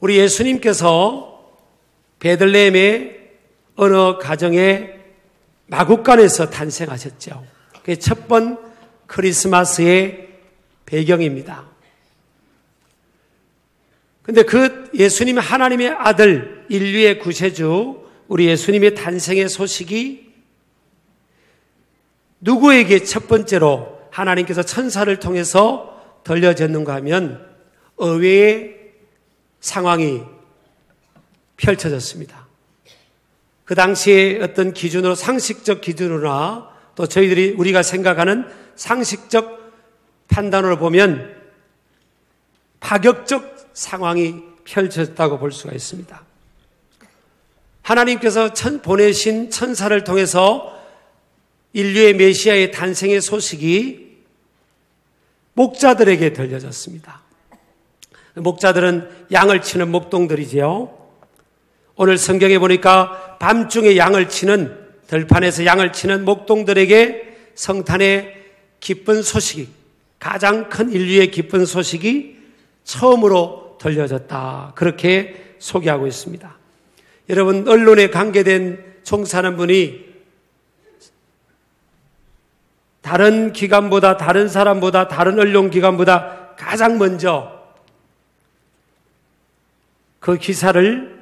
우리 예수님께서 베들레헴의 어느 가정의 마구간에서 탄생하셨죠. 그게 첫 번 크리스마스의 배경입니다. 근데 그 예수님 하나님의 아들, 인류의 구세주, 우리 예수님의 탄생의 소식이 누구에게 첫 번째로 하나님께서 천사를 통해서 들려졌는가 하면 의외의 상황이 펼쳐졌습니다. 그 당시에 어떤 기준으로, 상식적 기준으로나 또 우리가 생각하는 상식적 판단으로 보면 파격적 상황이 펼쳐졌다고 볼 수가 있습니다. 하나님께서 보내신 천사를 통해서 인류의 메시아의 탄생의 소식이 목자들에게 들려졌습니다. 목자들은 양을 치는 목동들이지요. 오늘 성경에 보니까 밤중에 양을 치는, 들판에서 양을 치는 목동들에게 성탄의 기쁜 소식이, 가장 큰 인류의 기쁜 소식이 처음으로 들려졌다, 그렇게 소개하고 있습니다. 여러분, 언론에 관계된 종사하는 분이 다른 기관보다, 다른 사람보다, 다른 언론기관보다 가장 먼저 그 기사를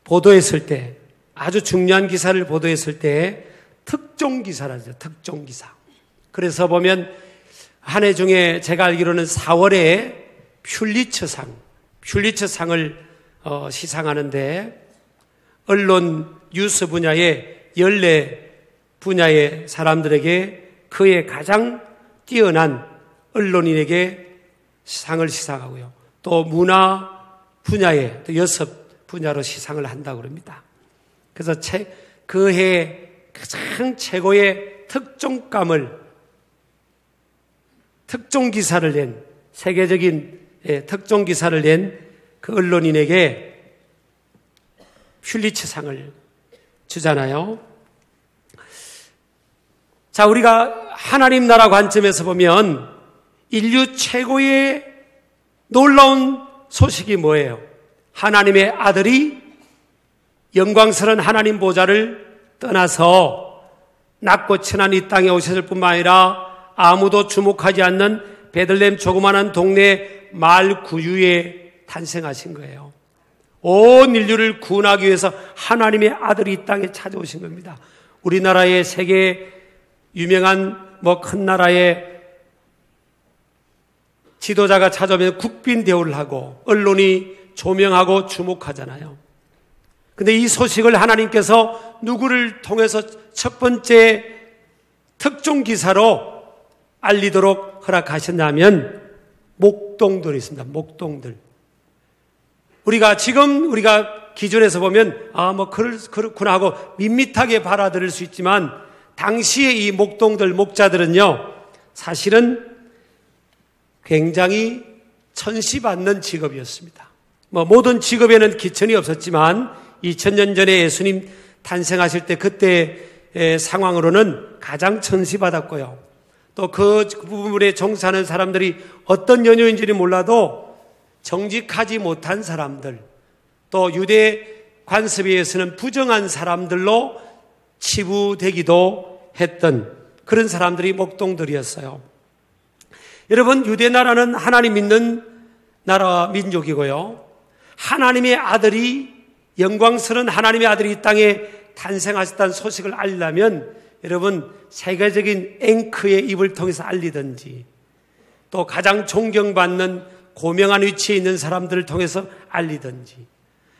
보도했을 때, 아주 중요한 기사를 보도했을 때 특종 기사라죠. 특종 기사. 그래서 보면 한 해 중에 제가 알기로는 4월에 퓰리처상을 시상하는데 언론 뉴스 분야의 14분야의 사람들에게 그의 가장 뛰어난 언론인에게 상을 시상하고요. 또 문화 분야에 또 6분야로 시상을 한다고 그럽니다. 그래서 그 해 가장 최고의 특종 기사를 낸, 세계적인 특종 기사를 낸 그 언론인에게 퓰리처상을 주잖아요. 자, 우리가 하나님 나라 관점에서 보면 인류 최고의 놀라운 소식이 뭐예요? 하나님의 아들이 영광스러운 하나님 보좌를 떠나서 낮고 천한 이 땅에 오셨을 뿐만 아니라 아무도 주목하지 않는 베들레헴 조그마한 동네 마을 구유에 탄생하신 거예요. 온 인류를 구원하기 위해서 하나님의 아들이 이 땅에 찾아오신 겁니다. 우리나라의 세계 유명한 큰 나라의 지도자가 찾아오면 국빈 대우를 하고 언론이 조명하고 주목하잖아요. 근데 이 소식을 하나님께서 누구를 통해서 첫 번째 특종 기사로 알리도록 허락하셨냐면 목동들이 있습니다. 목동들. 우리가 기준에서 보면 그렇구나 하고 밋밋하게 받아들일 수 있지만 당시에 이 목동들, 목자들은요, 사실은 굉장히 천시받는 직업이었습니다. 모든 직업에는 기천이 없었지만 2000년 전에 예수님 탄생하실 때 그때의 상황으로는 가장 천시받았고요. 또 그 부분에 종사하는 사람들이 어떤 연유인지는 몰라도 정직하지 못한 사람들, 또 유대 관습에 의해서는 부정한 사람들로 치부되기도 했던 그런 사람들이 목동들이었어요. 여러분, 유대 나라는 하나님 믿는 나라 민족이고요. 하나님의 아들이, 영광스러운 하나님의 아들이 이 땅에 탄생하셨다는 소식을 알리려면 여러분, 세계적인 앵커의 입을 통해서 알리든지 또 가장 존경받는 고명한 위치에 있는 사람들을 통해서 알리든지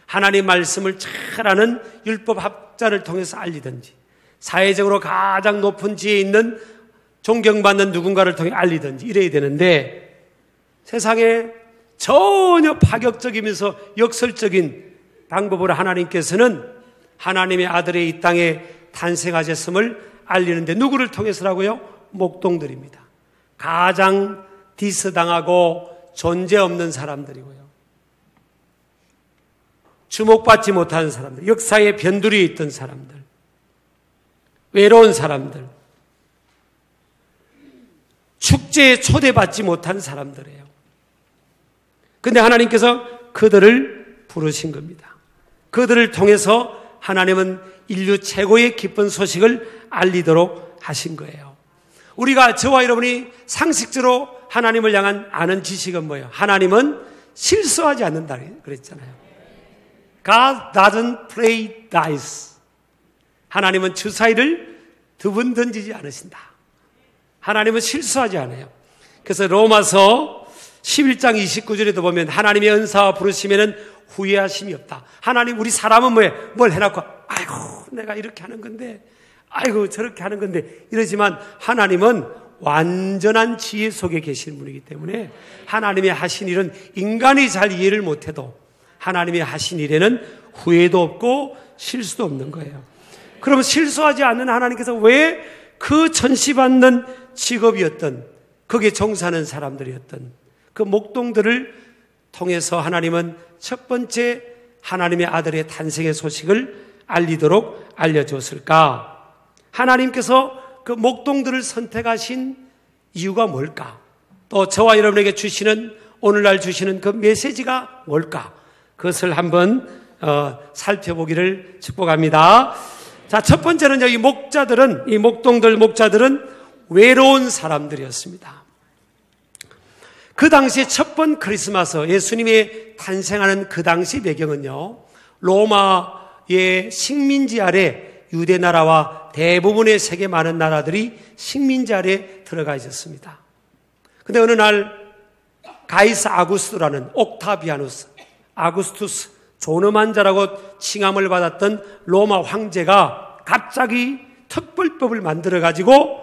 하나님의 말씀을 잘 아는 율법학자를 통해서 알리든지 사회적으로 가장 높은 지위에 있는 존경받는 누군가를 통해 알리든지 이래야 되는데 세상에 전혀 파격적이면서 역설적인 방법으로 하나님께서는 하나님의 아들의 이 땅에 탄생하셨음을 알리는데 누구를 통해서라고요? 목동들입니다. 가장 디스당하고 존재 없는 사람들이고요. 주목받지 못하는 사람들, 역사의 변두리에 있던 사람들, 외로운 사람들, 축제에 초대받지 못한 사람들이에요. 근데 하나님께서 그들을 부르신 겁니다. 그들을 통해서 하나님은 인류 최고의 기쁜 소식을 알리도록 하신 거예요. 우리가 저와 여러분이 상식적으로 하나님을 향한 아는 지식은 뭐예요? 하나님은 실수하지 않는다 그랬잖아요. God doesn't play dice. 하나님은 주사위를 두 번 던지지 않으신다. 하나님은 실수하지 않아요. 그래서 로마서 11장 29절에도 보면 하나님의 은사와 부르시면은 후회하심이 없다. 하나님, 우리 사람은 뭘 해놓고 아이고 내가 이렇게 하는 건데, 아이고 저렇게 하는 건데 이러지만 하나님은 완전한 지혜 속에 계시는 분이기 때문에 하나님의 하신 일은 인간이 잘 이해를 못해도 하나님의 하신 일에는 후회도 없고 실수도 없는 거예요. 그러면 실수하지 않는 하나님께서 왜 그 천시받는 직업이었던, 거기에 종사하는 사람들이었던 그 목동들을 통해서 하나님은 첫 번째 하나님의 아들의 탄생의 소식을 알리도록 알려줬을까? 하나님께서 그 목동들을 선택하신 이유가 뭘까? 또 저와 여러분에게 주시는, 오늘날 주시는 그 메시지가 뭘까? 그것을 한번 살펴보기를 축복합니다. 자, 첫 번째는 여기 목자들은, 이 목동들 목자들은 외로운 사람들이었습니다. 그 당시에 첫 번 크리스마스, 예수님이 탄생하는 그 당시 배경은요, 로마의 식민지 아래 유대 나라와 대부분의 세계 많은 나라들이 식민지 아래 들어가 있었습니다. 근데 어느 날 가이사 아구스토라는 옥타비아누스, 아구스투스, 존엄한 자라고 칭함을 받았던 로마 황제가 갑자기 특별법을 만들어 가지고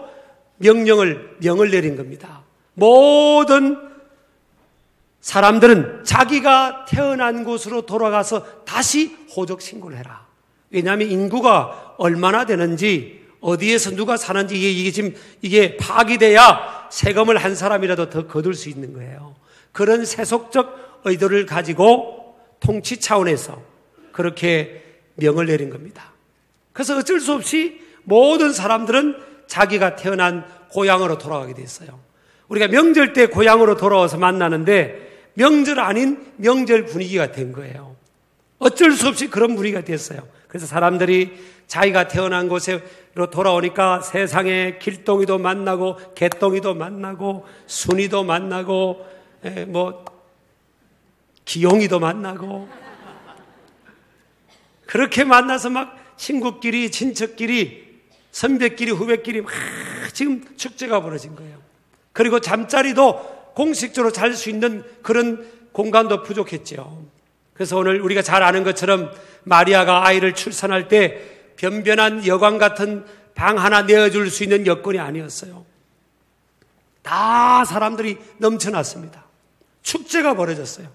명을 내린 겁니다. 모든 사람들은 자기가 태어난 곳으로 돌아가서 다시 호적 신고를 해라. 왜냐하면 인구가 얼마나 되는지, 어디에서 누가 사는지 이게 파악이 돼야 세금을 한 사람이라도 더 거둘 수 있는 거예요. 그런 세속적 의도를 가지고 통치 차원에서 그렇게 명을 내린 겁니다. 그래서 어쩔 수 없이 모든 사람들은 자기가 태어난 고향으로 돌아가게 됐어요. 우리가 명절 때 고향으로 돌아와서 만나는데 명절 아닌 명절 분위기가 된 거예요. 어쩔 수 없이 그런 분위기가 됐어요. 그래서 사람들이 자기가 태어난 곳으로 돌아오니까 세상에 길동이도 만나고 개똥이도 만나고 순이도 만나고 기용이도 만나고 그렇게 만나서 막 친구끼리 친척끼리 선배끼리 후배끼리 막 지금 축제가 벌어진 거예요. 그리고 잠자리도 공식적으로 잘 수 있는 그런 공간도 부족했죠. 그래서 오늘 우리가 잘 아는 것처럼 마리아가 아이를 출산할 때 변변한 여관 같은 방 하나 내어줄 수 있는 여건이 아니었어요. 다 사람들이 넘쳐났습니다. 축제가 벌어졌어요.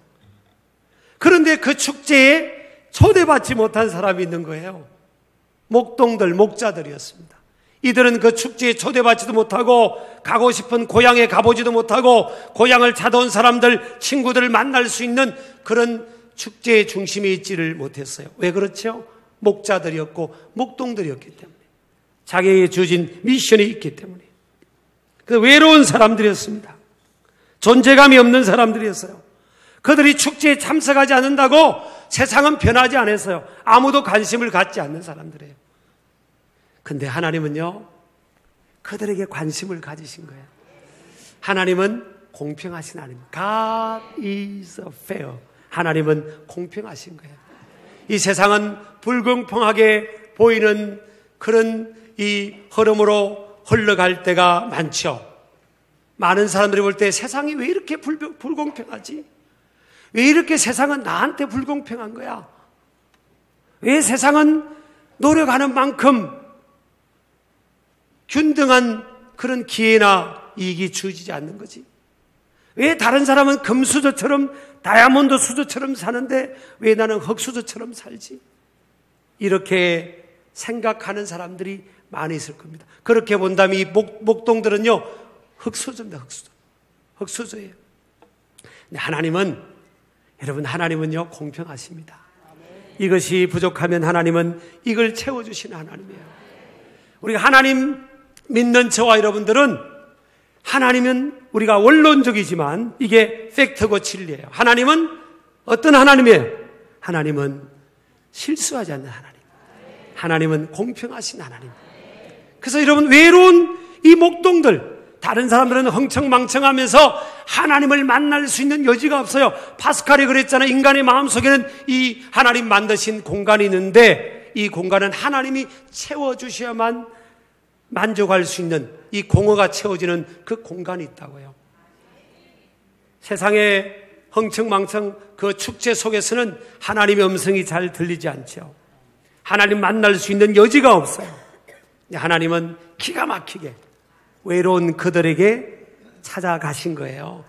그런데 그 축제에 초대받지 못한 사람이 있는 거예요. 목동들, 목자들이었습니다. 이들은 그 축제에 초대받지도 못하고 가고 싶은 고향에 가보지도 못하고 고향을 찾아온 사람들, 친구들을 만날 수 있는 그런 축제의 중심에 있지를 못했어요. 왜 그렇죠? 목자들이었고 목동들이었기 때문에. 자기에게 주어진 미션이 있기 때문에. 그 외로운 사람들이었습니다. 존재감이 없는 사람들이었어요. 그들이 축제에 참석하지 않는다고 세상은 변하지 않았어요. 아무도 관심을 갖지 않는 사람들이에요. 근데 하나님은요, 그들에게 관심을 가지신 거예요. 하나님은 공평하신 하나님. God is fair. 하나님은 공평하신 거예요. 이 세상은 불공평하게 보이는 그런 이 흐름으로 흘러갈 때가 많죠. 많은 사람들이 볼 때 세상이 왜 이렇게 불공평하지? 왜 이렇게 세상은 나한테 불공평한 거야? 왜 세상은 노력하는 만큼 균등한 그런 기회나 이익이 주어지지 않는 거지? 왜 다른 사람은 금수저처럼 다이아몬드 수저처럼 사는데 왜 나는 흙수저처럼 살지? 이렇게 생각하는 사람들이 많이 있을 겁니다. 그렇게 본다면 이 목동들은요, 흙수저입니다. 흙수저예요. 근데 하나님은요, 공평하십니다. 이것이 부족하면 하나님은 이걸 채워주시는 하나님이에요. 우리가 하나님 믿는 저와 여러분들은 하나님은 우리가 원론적이지만 이게 팩트고 진리예요. 하나님은 어떤 하나님이에요? 하나님은 실수하지 않는 하나님. 하나님은 공평하신 하나님. 그래서 여러분 외로운 이 목동들, 다른 사람들은 흥청망청하면서 하나님을 만날 수 있는 여지가 없어요. 파스칼이 그랬잖아요. 인간의 마음속에는 이 하나님 만드신 공간이 있는데 이 공간은 하나님이 채워주셔야만 만족할 수 있는 이 공허가 채워지는 그 공간이 있다고요. 세상의 흥청망청 그 축제 속에서는 하나님의 음성이 잘 들리지 않죠. 하나님 만날 수 있는 여지가 없어요. 하나님은 기가 막히게 외로운 그들에게 찾아가신 거예요.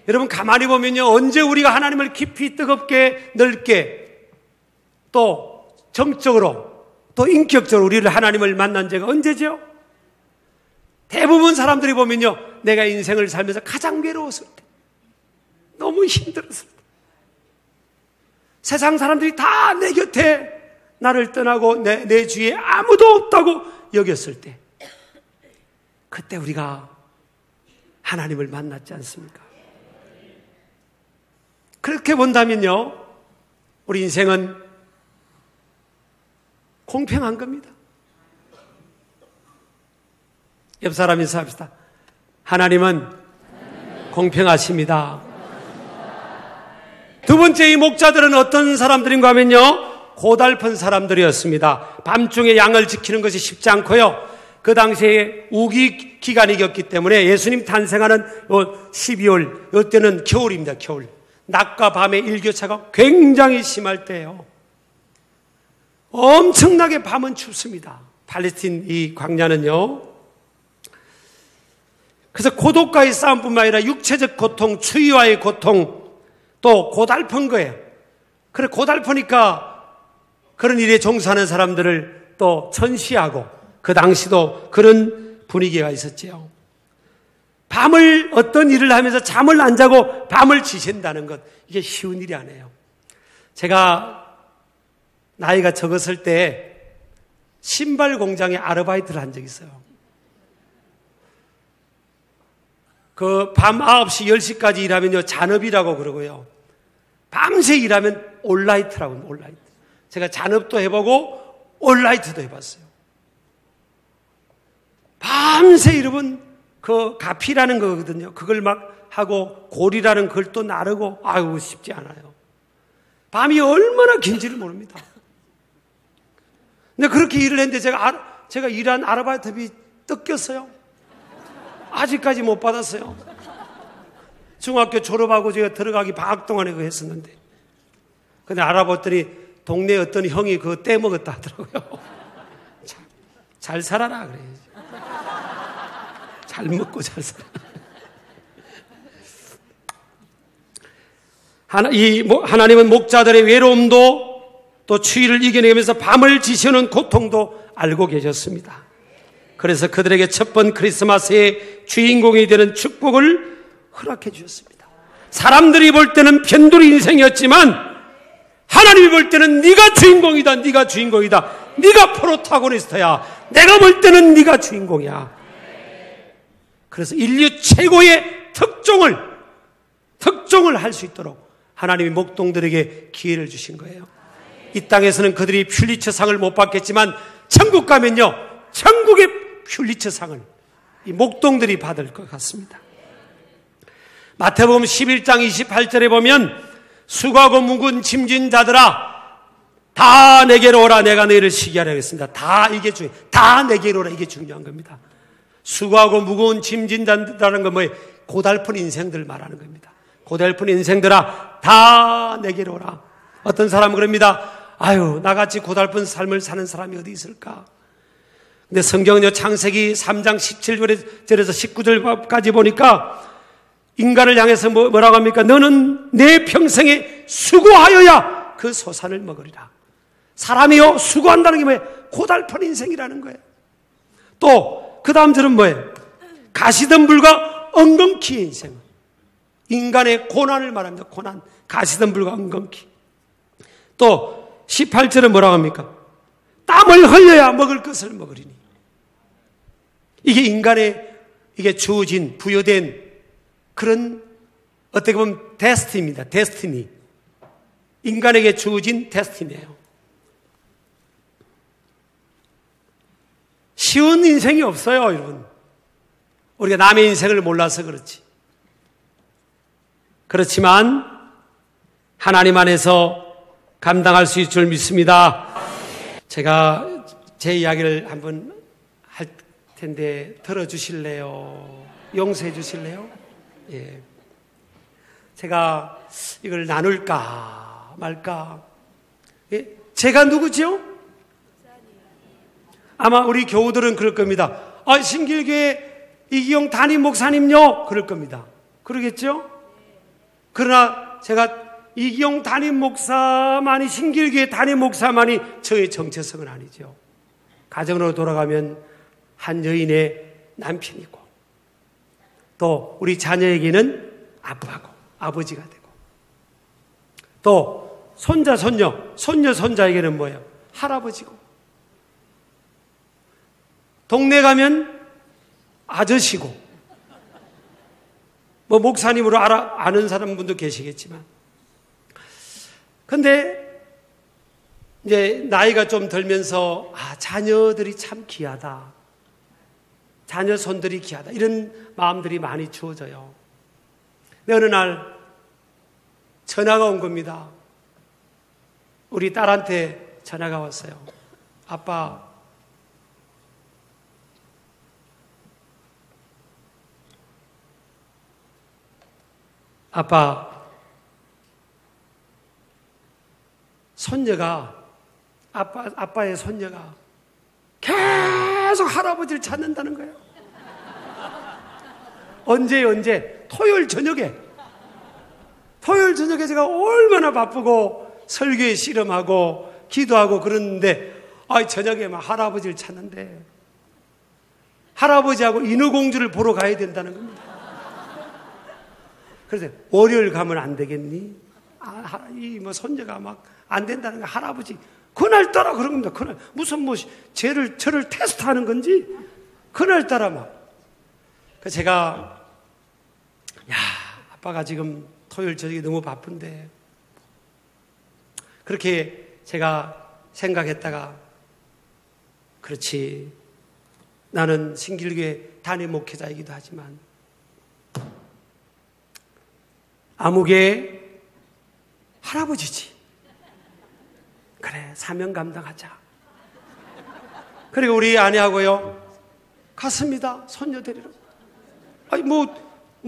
여러분 가만히 보면요, 언제 우리가 하나님을 깊이 뜨겁게 넓게 또 정적으로 또 인격적으로 우리를 하나님을 만난 적가 언제죠? 대부분 사람들이 보면요, 내가 인생을 살면서 가장 외로웠을 때, 너무 힘들었을 때, 세상 사람들이 다 내 곁에 나를 떠나고 내 주위에 아무도 없다고 여겼을 때, 그때 우리가 하나님을 만났지 않습니까? 그렇게 본다면요, 우리 인생은 공평한 겁니다. 옆 사람 인사합시다. 하나님은 공평하십니다. 두 번째, 이 목자들은 어떤 사람들인가 하면요, 고달픈 사람들이었습니다. 밤중에 양을 지키는 것이 쉽지 않고요, 그 당시에 우기 기간이었기 때문에 예수님 탄생하는 12월, 이때는 겨울입니다. 겨울. 낮과 밤의 일교차가 굉장히 심할 때예요. 엄청나게 밤은 춥습니다. 팔레스틴 이 광야는요. 그래서 고독과의 싸움뿐만 아니라 육체적 고통, 추위와의 고통, 또 고달픈 거예요. 그래 고달프니까 그런 일에 종사하는 사람들을 또 천시하고, 그 당시도 그런 분위기가 있었지요. 밤을 어떤 일을 하면서 잠을 안 자고 밤을 지샌다는 것, 이게 쉬운 일이 아니에요. 제가 나이가 적었을 때 신발 공장에 아르바이트를 한 적이 있어요. 그 밤 9시, 10시까지 일하면요, 잔업이라고 그러고요, 밤새 일하면 올라이트라고 합니다. 올라이트. 제가 잔업도 해보고 올라이트도 해봤어요. 밤새 여러분 그 가피라는 거거든요. 그걸 막 하고 고리라는 걸 또 나르고, 아유 쉽지 않아요. 밤이 얼마나 긴지를 모릅니다. 근데 그렇게 일을 했는데 제가 일한 아르바이트비 뜯겼어요. 아직까지 못 받았어요. 중학교 졸업하고 제가 들어가기 방학 동안에 그거 했었는데, 근데 알아봤더니 동네 어떤 형이 그거 떼먹었다 하더라고요. 잘 살아라 그래. 잘 먹고 잘 살아. 하나님은 목자들의 외로움도 또 추위를 이겨내면서 밤을 지새우는 고통도 알고 계셨습니다. 그래서 그들에게 첫 번 크리스마스의 주인공이 되는 축복을 허락해 주셨습니다. 사람들이 볼 때는 변두리 인생이었지만 하나님이 볼 때는 네가 주인공이다, 네가 주인공이다, 네가 프로타고니스트야, 내가 볼 때는 네가 주인공이야. 그래서 인류 최고의 특종을 할 수 있도록 하나님이 목동들에게 기회를 주신 거예요. 이 땅에서는 그들이 퓰리처상을 못 받겠지만 천국 가면요, 천국의 퓰리처상을 이 목동들이 받을 것 같습니다. 마태복음 11장 28절에 보면 수고하고 무거운 짐진 자들아 다 내게로 오라, 내가 너희를 쉬게 하려 하겠습니다. 다 내게로 오라, 이게 중요한 겁니다. 수고하고 무거운 짐진 자라는 건 뭐예요? 고달픈 인생들 말하는 겁니다. 고달픈 인생들아 다 내게로 오라. 어떤 사람은 그럽니다. 아유, 나같이 고달픈 삶을 사는 사람이 어디 있을까? 근데 성경은요, 창세기 3장 17절에서 19절까지 보니까 인간을 향해서 뭐라고 합니까? 너는 내 평생에 수고하여야 그 소산을 먹으리라. 사람이요, 수고한다는 게 뭐예요? 고달픈 인생이라는 거예요. 또 그 다음 절은 뭐예요? 가시덤불과 엉겅퀴의 인생. 인간의 고난을 말합니다. 고난, 가시덤불과 엉겅퀴. 또 18절은 뭐라고 합니까? 땀을 흘려야 먹을 것을 먹으리니. 이게 인간의 이게 주어진 부여된 그런 어떻게 보면 데스티니입니다. 데스티니. 인간에게 주어진 데스티니예요. 쉬운 인생이 없어요, 여러분. 우리가 남의 인생을 몰라서 그렇지. 그렇지만 하나님 안에서 감당할 수 있을 줄 믿습니다. 제가 제 이야기를 한번 할 텐데 들어주실래요? 용서해 주실래요? 예. 제가 이걸 나눌까 말까? 예? 제가 누구죠? 아마 우리 교우들은 그럴 겁니다. 신길교회 이기용 담임 목사님요? 그럴 겁니다. 그러겠죠? 그러나 제가 이기용 담임 목사만이, 신길교회 담임 목사만이 저의 정체성은 아니죠. 가정으로 돌아가면 한 여인의 남편이고, 또 우리 자녀에게는 아빠고 아버지가 되고, 또 손자, 손녀, 손자에게는 뭐예요? 할아버지고, 동네 가면 아저씨고, 뭐 목사님으로 아는 사람분도 계시겠지만, 근데 이제 나이가 좀 들면서 자녀들이 참 귀하다, 자녀 손들이 귀하다, 이런 마음들이 많이 주어져요. 근데 어느 날 전화가 온 겁니다. 우리 딸한테 전화가 왔어요. 아빠, 아빠의 손녀가 계속 할아버지를 찾는다는 거예요. 언제? 토요일 저녁에 제가 얼마나 바쁘고 설교에 씨름하고 기도하고 그러는데, 저녁에 막 할아버지를 찾는데, 할아버지하고 인어공주를 보러 가야 된다는 겁니다. 그래서 월요일 가면 안 되겠니? 손녀가 막 안 된다는 거, 할아버지 그날따라 그런 겁니다. 그날 무슨 저를 테스트하는 건지 그날따라 막. 그래서 제가 아빠가 지금 토요일 저녁에 너무 바쁜데, 그렇게 제가 생각했다가, 그렇지, 나는 신길교회 담임 목회자이기도 하지만 아무개 할아버지지. 그래, 사명 감당하자. 그리고 우리 아내하고요, 갔습니다. 손녀 데리러.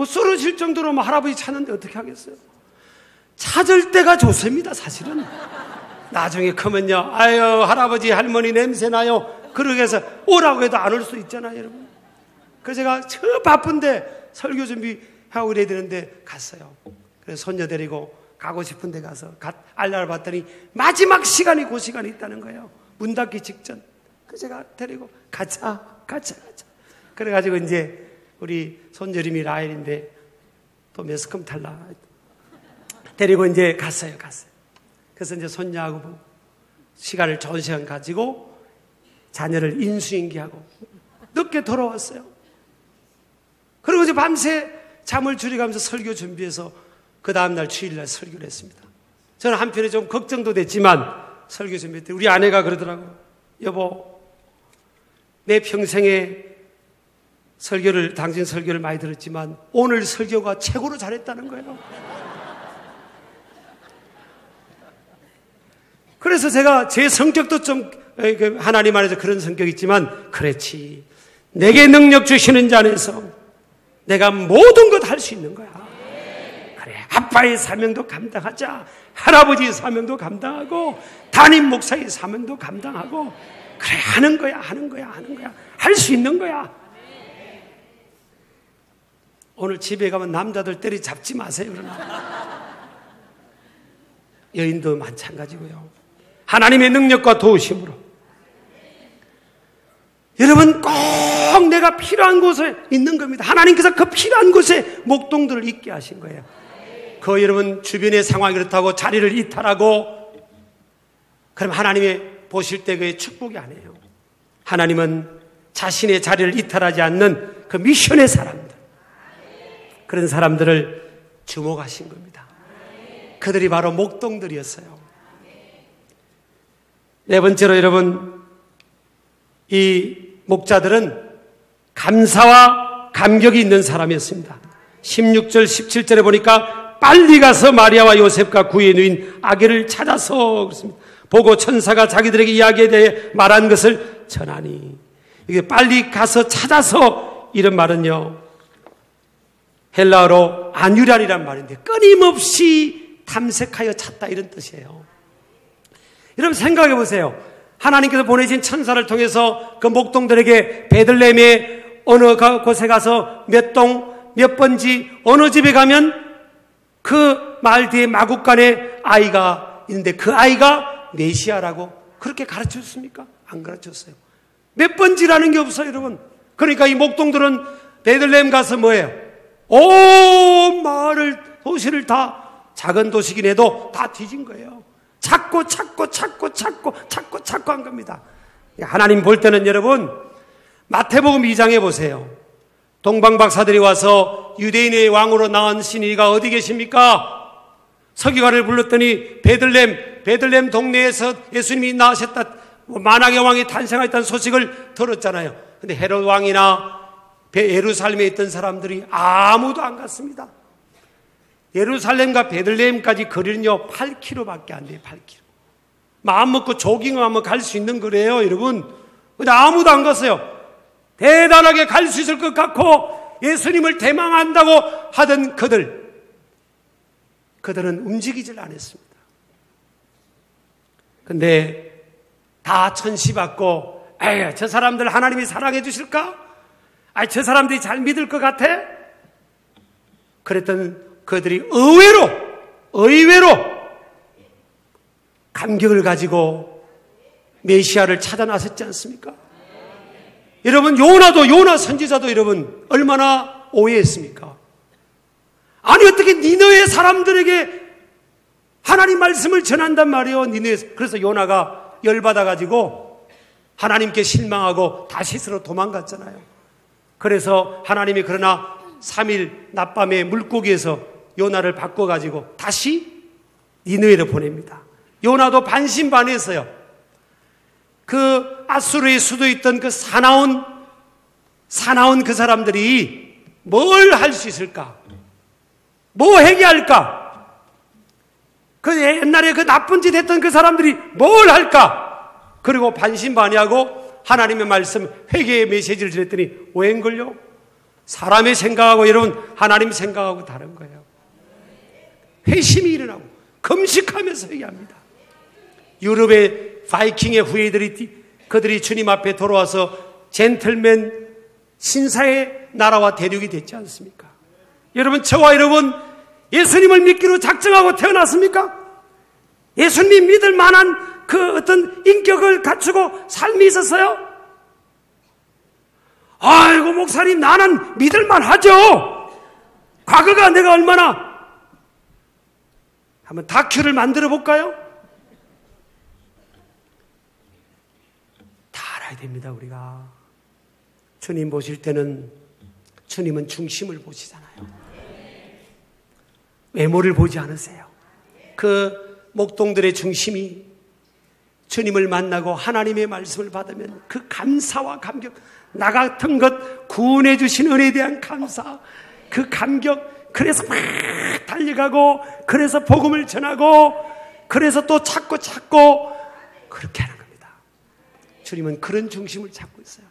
쓰러질 정도로 할아버지 찾는데 어떻게 하겠어요? 찾을 때가 좋습니다, 사실은. 나중에 크면요, 할아버지, 할머니 냄새 나요. 그러게 해서 오라고 해도 안 올 수 있잖아요, 여러분. 그래서 제가 저 바쁜데 설교 준비하고 이래야 되는데 갔어요. 그래서 손녀 데리고 가고 싶은 데 가서 알아봤더니 마지막 시간이 그 시간이 있다는 거예요. 문 닫기 직전. 그래서 제가 데리고 가자. 그래가지고 이제 우리 손녀림이 라헬인데 또 매스컴 탈라. 데리고 이제 갔어요. 그래서 이제 손녀하고 시간을 좋은 시간 가지고 자녀를 인수인계하고 늦게 돌아왔어요. 그리고 이제 밤새 잠을 줄여가면서 설교 준비해서 그 다음날 주일날 설교를 했습니다. 저는 한편에 좀 걱정도 됐지만 설교 준비 때 우리 아내가 그러더라고요. 여보, 내 평생에 당신 설교를 많이 들었지만 오늘 설교가 최고로 잘했다는 거예요. 그래서 제가 제 성격도 좀 하나님 안에서 그런 성격이 있지만, 그렇지, 내게 능력 주시는 자 안에서 내가 모든 것 할 수 있는 거야. 그래, 아빠의 사명도 감당하자, 할아버지의 사명도 감당하고 담임 목사의 사명도 감당하고, 그래, 하는 거야. 할 수 있는 거야. 오늘 집에 가면 남자들 때리 잡지 마세요. 그러나 여인도 마찬가지고요. 하나님의 능력과 도우심으로 여러분 꼭 내가 필요한 곳에 있는 겁니다. 하나님께서 그 필요한 곳에 목동들을 있게 하신 거예요. 그 여러분 주변의 상황이 그렇다고 자리를 이탈하고 그럼 하나님이 보실 때 그게 축복이 아니에요. 하나님은 자신의 자리를 이탈하지 않는 그 미션의 사람들, 그런 사람들을 주목하신 겁니다. 그들이 바로 목동들이었어요. 네 번째로 여러분, 이 목자들은 감사와 감격이 있는 사람이었습니다. 16절 17절에 보니까 빨리 가서 마리아와 요셉과 그의 누인 아기를 찾아서 그렇습니다. 보고 천사가 자기들에게 이야기에 대해 말한 것을 전하니, 이게 빨리 가서 찾아서 이런 말은요, 헬라어로 아뉴란이란 말인데 끊임없이 탐색하여 찾다 이런 뜻이에요. 여러분 생각해 보세요. 하나님께서 보내신 천사를 통해서 그 목동들에게 베들레헴의 어느 곳에 가서 몇 동, 몇 번지, 어느 집에 가면 그 마을 뒤에 마국간에 아이가 있는데 그 아이가 메시아라고 그렇게 가르쳤습니까? 안 가르쳤어요. 몇 번지라는 게 없어요, 여러분. 그러니까 이 목동들은 베들레헴 가서 뭐예요? 온 마을을, 도시를 다, 작은 도시긴 해도 다 뒤진 거예요. 찾고 한 겁니다. 하나님 볼 때는 여러분, 마태복음 2장에 보세요. 동방박사들이 와서 유대인의 왕으로 낳은 신이가 어디 계십니까? 서기관을 불렀더니 베들레헴 동네에서 예수님이 나으셨다, 만왕의 왕이 탄생하였다는 소식을 들었잖아요. 근데 헤롯 왕이나 예루살렘에 있던 사람들이 아무도 안 갔습니다. 예루살렘과 베들레헴까지 거리는요 8km밖에 안 돼요. 8km. 마음 먹고 조깅하면 갈 수 있는 거래요, 여러분. 근데 아무도 안 갔어요. 대단하게 갈 수 있을 것 같고 예수님을 대망한다고 하던 그들은 움직이질 않았습니다. 근데 다 천시받고, 에이, 저 사람들 하나님이 사랑해 주실까? 아이, 저 사람들이 잘 믿을 것 같아? 그랬던 그들이 의외로 감격을 가지고 메시아를 찾아 나섰지 않습니까? 여러분, 요나 선지자도 여러분 얼마나 오해했습니까? 아니, 어떻게 니느웨 사람들에게 하나님 말씀을 전한단 말이에요. 니느웨. 그래서 요나가 열받아가지고 하나님께 실망하고 다시스로 도망갔잖아요. 그래서 하나님이 그러나 3일 낮밤에 물고기에서 요나를 바꿔가지고 다시 니느웨로 보냅니다. 요나도 반신반의했어요. 그 아수르의 수도에 있던 그 사나운 그 사람들이 뭘 할 수 있을까? 뭐 해결할까? 그 옛날에 그 나쁜 짓 했던 그 사람들이 뭘 할까? 그리고 반신반의하고 하나님의 말씀, 회개의 메시지를 드렸더니 오행걸요? 사람의 생각하고 여러분 하나님 생각하고 다른 거예요. 회심이 일어나고 금식하면서 회개합니다. 유럽의 바이킹의 후예들이 그들이 주님 앞에 돌아와서 젠틀맨 신사의 나라와 대륙이 됐지 않습니까? 여러분, 저와 여러분 예수님을 믿기로 작정하고 태어났습니까? 예수님 믿을 만한 그 어떤 인격을 갖추고 삶이 있었어요? 아이고, 목사님, 나는 믿을 만하죠. 과거가 내가 얼마나. 한번 다큐를 만들어 볼까요? 다 알아야 됩니다. 우리가 주님 보실 때는 주님은 중심을 보시잖아요. 외모를 보지 않으세요. 그 목동들의 중심이 주님을 만나고 하나님의 말씀을 받으면 그 감사와 감격, 나 같은 것 구원해 주신 은혜에 대한 감사, 그 감격, 그래서 막 달려가고, 그래서 복음을 전하고, 그래서 또 찾고 그렇게 하는 겁니다. 주님은 그런 중심을 찾고 있어요.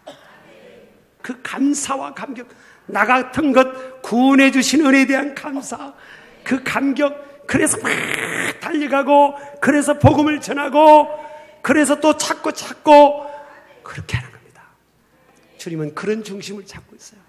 그 감사와 감격, 나 같은 것 구원해 주신 은혜에 대한 감사, 그 감격, 그래서 막 달려가고, 그래서 복음을 전하고, 그래서 또 찾고 그렇게 하는 겁니다. 주님은 그런 중심을 찾고 있어요.